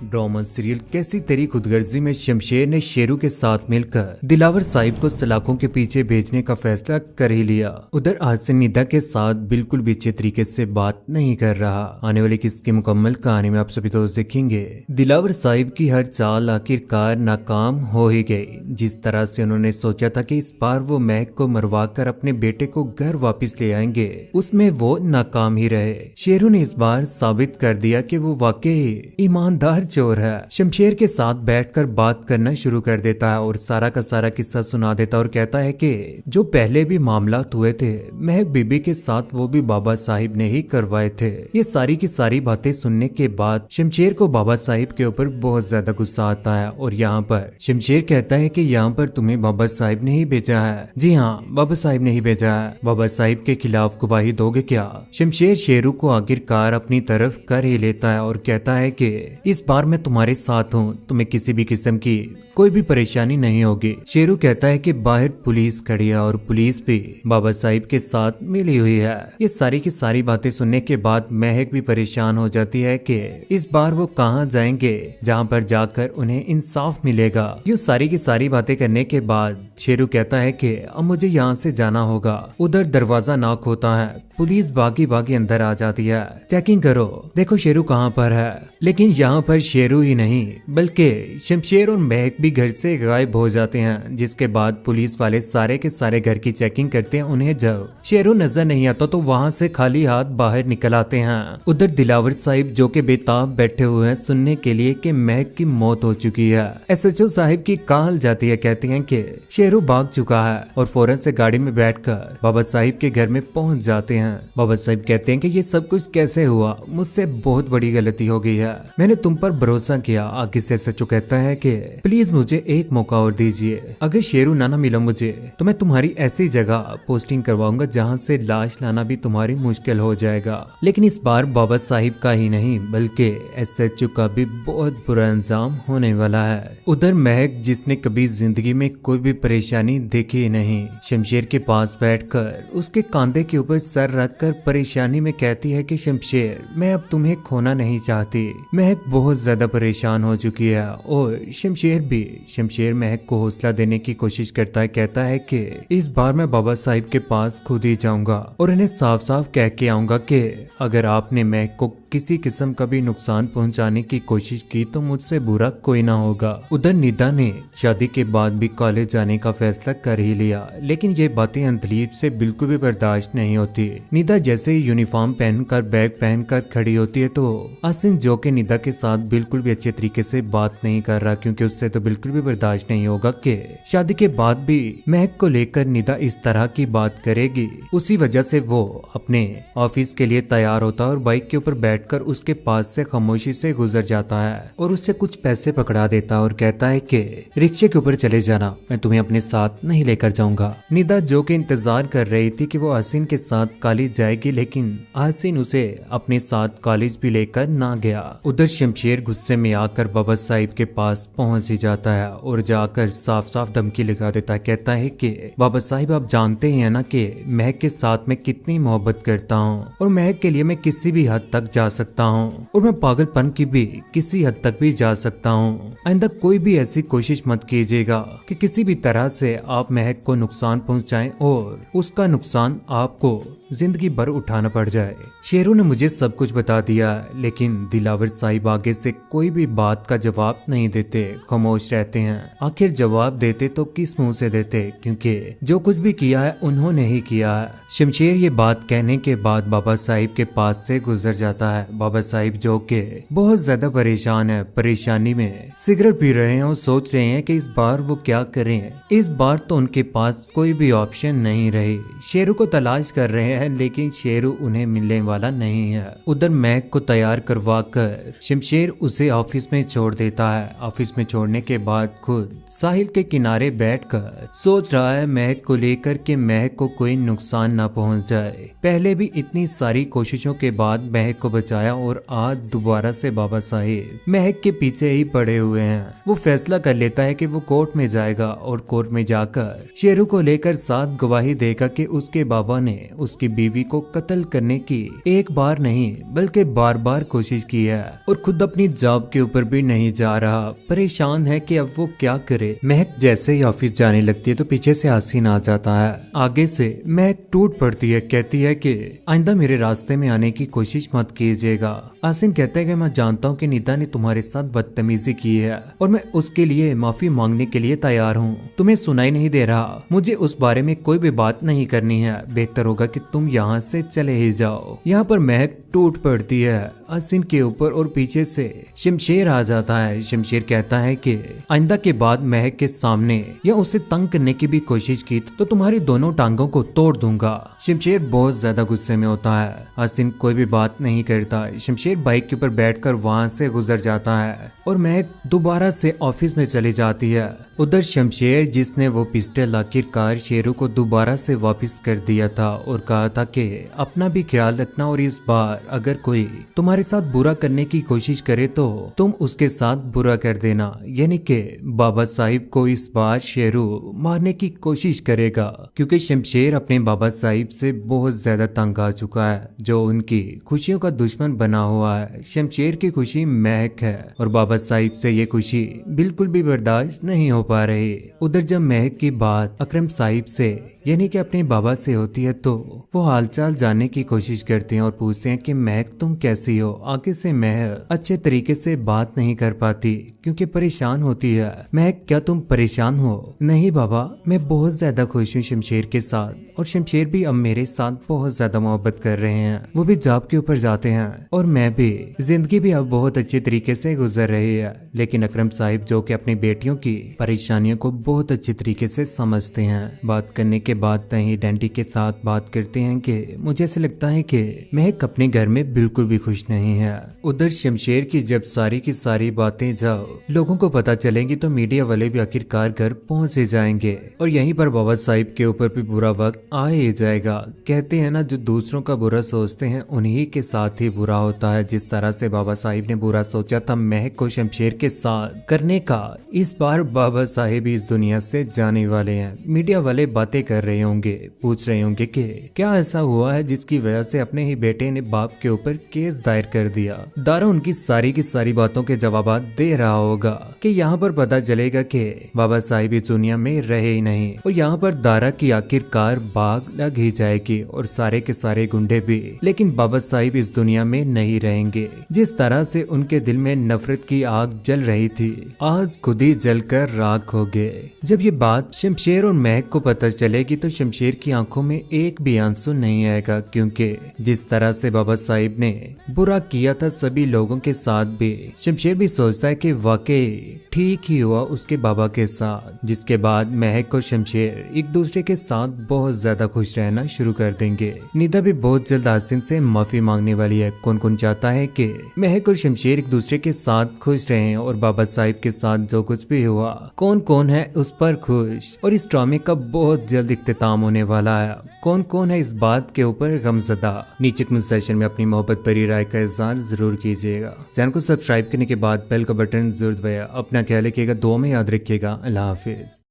Drama serial कैसी तेरी खुदगर्जी में शमशेर ने शेरू के साथ मिलकर दिलावर साहिब को सलाखों के पीछे भेजने का फैसला कर ही लिया। उधर आसिन निदा के साथ बिल्कुल भी अच्छे तरीके से बात नहीं कर रहा। आने वाली किसकी मुकम्मल कहानी में आप सभी दोस्त देखेंगे। दिलावर साहिब की हर चाल आखिरकार नाकाम हो ही गई। जिस तरह से उन्होंने सोचा था कि इस बार वो महक को मरवा कर अपने बेटे को घर वापस ले आएंगे, उसमें वो नाकाम ही रहे। शेरू ने इस बार साबित कर दिया कि वो वाकई ईमानदार चोर है। शमशेर के साथ बैठकर बात करना शुरू कर देता है और सारा का सारा किस्सा सुना देता और कहता है कि जो पहले भी मामलात हुए थे महक बीबी के साथ वो भी बाबा साहिब ने ही करवाए थे। ये सारी की सारी बातें सुनने के बाद शमशेर को बाबा साहिब के ऊपर बहुत ज्यादा गुस्सा आता है और यहाँ पर शमशेर कहता है कि यहाँ पर तुम्हें बाबा साहिब ने ही भेजा है। जी हाँ, बाबा साहिब ने ही भेजा है। बाबा साहिब के खिलाफ गवाही दोगे क्या? शमशेर शेरू को आखिरकार अपनी तरफ कर ही लेता है और कहता है कि इस बार मैं तुम्हारे साथ हूँ, तुम्हें किसी भी किस्म की कोई भी परेशानी नहीं होगी। शेरू कहता है कि बाहर पुलिस खड़ी है और पुलिस भी बाबा साहिब के साथ मिली हुई है। ये सारी की सारी बातें सुनने के बाद महक भी परेशान हो जाती है कि इस बार वो कहाँ जाएंगे जहाँ पर जाकर उन्हें इंसाफ मिलेगा। ये सारी की सारी बातें करने के बाद शेरू कहता है कि अब मुझे यहाँ से जाना होगा। उधर दरवाजा नॉक होता है, पुलिस बागी बागी अंदर आ जाती है। चेकिंग करो, देखो शेरू कहाँ पर है। लेकिन यहाँ पर शेरू ही नहीं बल्कि शमशेर और महक भी घर से गायब हो जाते हैं। जिसके बाद पुलिस वाले सारे के सारे घर की चेकिंग करते हैं। उन्हें जब शेरू नजर नहीं आता तो वहाँ से खाली हाथ बाहर निकल आते हैं। उधर दिलावर साहिब जो के बेताब बैठे हुए हैं सुनने के लिए कि महक की मौत हो चुकी है। SHO साहिब की कॉल जाती है, कहते हैं कि शेरू भाग चुका है और फौरन से गाड़ी में बैठकर बाबा साहिब के घर में पहुंच जाते हैं। बाबा साहिब कहते हैं कि ये सब कुछ कैसे हुआ, मुझसे बहुत बड़ी गलती हो गई है, मैंने तुम पर भरोसा किया। आगे से SHO कहता है कि प्लीज मुझे एक मौका और दीजिए, अगर शेरू ना मिला मुझे तो मैं तुम्हारी ऐसी जगह पोस्टिंग करवाऊंगा जहाँ से लाश लाना भी तुम्हारी मुश्किल हो जाएगा। लेकिन इस बार बाबा साहिब का ही नहीं बल्कि SHO का भी बहुत बुरा अंजाम होने वाला है। उधर महक जिसने कभी जिंदगी में कोई भी परेशानी देखी ही नहीं, शमशेर के पास बैठकर उसके कांधे के ऊपर सर रखकर परेशानी में कहती है कि शमशेर मैं अब तुम्हें खोना नहीं चाहती। महक बहुत ज्यादा परेशान हो चुकी है और शमशेर महक को हौसला देने की कोशिश करता है। कहता है कि इस बार मैं बाबा साहिब के पास खुद ही जाऊंगा और इन्हें साफ साफ कह के आऊंगा कि अगर आपने महक को किसी किस्म का भी नुकसान पहुंचाने की कोशिश की तो मुझसे बुरा कोई ना होगा। उधर निदा ने शादी के बाद भी कॉलेज जाने का फैसला कर ही लिया, लेकिन ये बातें अंतलीप से बिल्कुल भी बर्दाश्त नहीं होती। निदा जैसे ही यूनिफॉर्म पहनकर बैग पहनकर खड़ी होती है तो आसिन जो के निदा के साथ बिल्कुल भी अच्छे तरीके से बात नहीं कर रहा, क्योंकि उससे तो बिल्कुल भी बर्दाश्त नहीं होगा कि शादी के बाद भी महक को लेकर निदा इस तरह की बात करेगी। उसी वजह से वो अपने ऑफिस के लिए तैयार होता है और बाइक के ऊपर बैठकर उसके पास से खामोशी से गुजर जाता है और उससे कुछ पैसे पकड़ा देता और कहता है कि रिक्शे के ऊपर चले जाना, मैं तुम्हें अपने साथ नहीं लेकर जाऊंगा। निदा जो के इंतजार कर रही थी कि वो आसिन के साथ कॉलेज जाएगी, लेकिन आसिन उसे अपने साथ कॉलेज भी लेकर ना गया। उधर शमशेर गुस्से में आकर बाबा साहिब के पास पहुंच ही जाता है और जाकर साफ साफ धमकी लगा देता है। कहता है कि बाबा साहिब आप जानते हैं ना कि महक के साथ मैं कितनी मोहब्बत करता हूँ और महक के लिए मैं किसी भी हद तक जा सकता हूँ और मैं पागलपन की भी किसी हद तक भी जा सकता हूँ। आइंदा कोई भी ऐसी कोशिश मत कीजिएगा कि किसी भी तरह से आप महक को नुकसान पहुँचाएं और उसका नुकसान आपको जिंदगी भर उठाना पड़ जाए। शेरू ने मुझे सब कुछ बता दिया, लेकिन दिलावर साहिब आगे से कोई भी बात का जवाब नहीं देते, खामोश रहते हैं। आखिर जवाब देते तो किस मुंह से देते, क्योंकि जो कुछ भी किया है उन्होंने ही किया है। शमशेर ये बात कहने के बाद बाबा साहिब के पास से गुजर जाता है। बाबा साहिब जो के बहुत ज्यादा परेशान है, परेशानी में सिगरेट पी रहे हैं और सोच रहे हैं कि इस बार वो क्या करें। इस बार तो उनके पास कोई भी ऑप्शन नहीं रही। शेरू को तलाश कर रहे हैं लेकिन शेरू उन्हें मिलने वाला नहीं है। उधर महक को तैयार करवा कर शमशेर उसे ऑफिस में छोड़ देता है। ऑफिस में छोड़ने के बाद खुद साहिल के किनारे बैठकर सोच रहा है महक को लेकर कि महक को कोई नुकसान ना पहुंच जाए। पहले भी इतनी सारी कोशिशों के बाद महक को बचाया और आज दोबारा से बाबा साहिब महक के पीछे ही पड़े हुए हैं। वो फैसला कर लेता है कि वो कोर्ट में जाएगा और कोर्ट में जाकर शेरू को लेकर साथ गवाही देगा कि उसके बाबा ने उसकी बीवी को कत्ल करने की एक बार नहीं बल्कि बार बार कोशिश की है और खुद अपनी जॉब के ऊपर भी नहीं जा रहा। परेशान है कि अब वो क्या करे। महक जैसे ही ऑफिस जाने लगती है तो पीछे से आसिन आ जाता है। आगे से महक टूट पड़ती है, कहती है कि आइंदा मेरे रास्ते में आने की कोशिश मत कीजिएगा। आसिन कहता है कि मैं जानता हूँ कि निदा ने तुम्हारे साथ बदतमीजी की है और मैं उसके लिए माफी मांगने के लिए तैयार हूँ। तुम्हें सुनाई नहीं दे रहा? मुझे उस बारे में कोई भी बात नहीं करनी है। बेहतर होगा कि तुम यहाँ से चले ही जाओ। यहाँ पर महक टूट पड़ती है आसिन के ऊपर और पीछे से शमशेर आ जाता है। शमशेर कहता है कि आइंदा के बाद महक के सामने या उसे तंग करने की भी कोशिश की तो तुम्हारी दोनों टांगों को तोड़ दूंगा। शमशेर बहुत ज्यादा गुस्से में होता है। आसिन कोई भी बात नहीं करता। शमशेर बाइक के ऊपर बैठकर वहां से गुजर जाता है और महक दोबारा से ऑफिस में चली जाती है। उधर शमशेर, जिसने वो पिस्टल आखिरकार शेरू को दोबारा से वापस कर दिया था और कहा था कि अपना भी ख्याल रखना और इस बार अगर कोई तुम्हारे साथ बुरा करने की कोशिश करे तो तुम उसके साथ बुरा कर देना। यानी कि बाबा साहिब को इस बार शेरू मारने की कोशिश करेगा क्योंकि शमशेर अपने बाबा साहिब से बहुत ज्यादा तंग आ चुका है, जो उनकी खुशियों का दुश्मन बना हुआ है। शमशेर की खुशी महक है और बाबा साहिब से ये खुशी बिल्कुल भी बर्दाश्त नहीं हो पा रही। उधर जब महक की बात अकरम साहिब से यानी कि अपने बाबा से होती है तो वो हालचाल जानने की कोशिश करते हैं और पूछते हैं कि महक तुम कैसी हो। आगे से महक अच्छे तरीके से बात नहीं कर पाती क्योंकि परेशान होती है। महक क्या तुम परेशान हो? नहीं बाबा, मैं बहुत ज्यादा खुश हूँ शमशेर के साथ और शमशेर भी अब मेरे साथ बहुत ज्यादा मोहब्बत कर रहे हैं। वो भी जॉब के ऊपर जाते हैं और मैं भी। जिंदगी भी अब बहुत अच्छे तरीके से गुजर रही है। लेकिन अकरम साहिब जो कि अपनी बेटियों की परेशानियों को बहुत अच्छे तरीके से समझते हैं। बात करने के बाद तही डैंटी के साथ बात करते हैं कि मुझे ऐसा लगता है कि महक अपने घर में बिल्कुल भी खुश नहीं है। उधर शमशेर की जब सारी की सारी बातें जब लोगों को पता चलेंगी तो मीडिया वाले भी आखिरकार घर पहुंच ही जाएंगे और यहीं पर बाबा साहिब के ऊपर भी बुरा वक्त आ ही जाएगा। कहते हैं ना, जो दूसरों का बुरा सोचते हैं उन्हीं के साथ ही बुरा होता है। जिस तरह से बाबा साहिब ने बुरा सोचा था महक को शमशेर के साथ करने का, इस बार बाबा साहिब इस दुनिया से जाने वाले हैं। मीडिया वाले बातें कर रहे होंगे, पूछ रहे होंगे कि क्या ऐसा हुआ है जिसकी वजह से अपने ही बेटे ने बाप के ऊपर केस दायर कर दिया। दारा उनकी सारी की सारी बातों के जवाब दे रहा होगा कि यहाँ पर पता चलेगा कि बाबा साहिब इस दुनिया में रहे ही नहीं और यहाँ पर दारा की आखिरकार बाग लग ही जाएगी और सारे के सारे गुंडे भी। लेकिन बाबा साहिब इस दुनिया में नहीं रहेंगे। जिस तरह से उनके दिल में नफरत की आग जल रही थी, आज खुद ही जलकर राख हो गए। जब ये बात शमशेर और महक को पता चलेगी तो शमशेर की आंखों में एक भी आंसू नहीं आएगा क्योंकि जिस तरह से बाबा साहिब ने बुरा किया था सभी लोगों के साथ भी, शमशेर भी सोचता है कि वाकई ठीक ही हुआ उसके बाबा के साथ। जिसके बाद महक और शमशेर एक दूसरे के साथ बहुत ज्यादा खुश रहना शुरू कर देंगे। निदा भी बहुत जल्द आसिन से माफी मांगने वाली है। कौन कौन चाहता है कि महक और शमशेर एक दूसरे के साथ खुश रहें और बाबा साहिब के साथ जो कुछ भी हुआ, कौन कौन है उस पर खुश? और इस ड्रामे का बहुत जल्द इख्तिताम होने वाला है। कौन कौन है इस बात के ऊपर गमज़दा? नीचे कमेंट सेक्शन में अपनी मोहब्बत भरी राय का इज़हार जरूर कीजिएगा। चैनल को सब्सक्राइब करने के बाद बेल का बटन जरूर दबाइए। अपना ख्याल रखिएगा, दुआ में याद रखिएगा। अल्लाह हाफिज।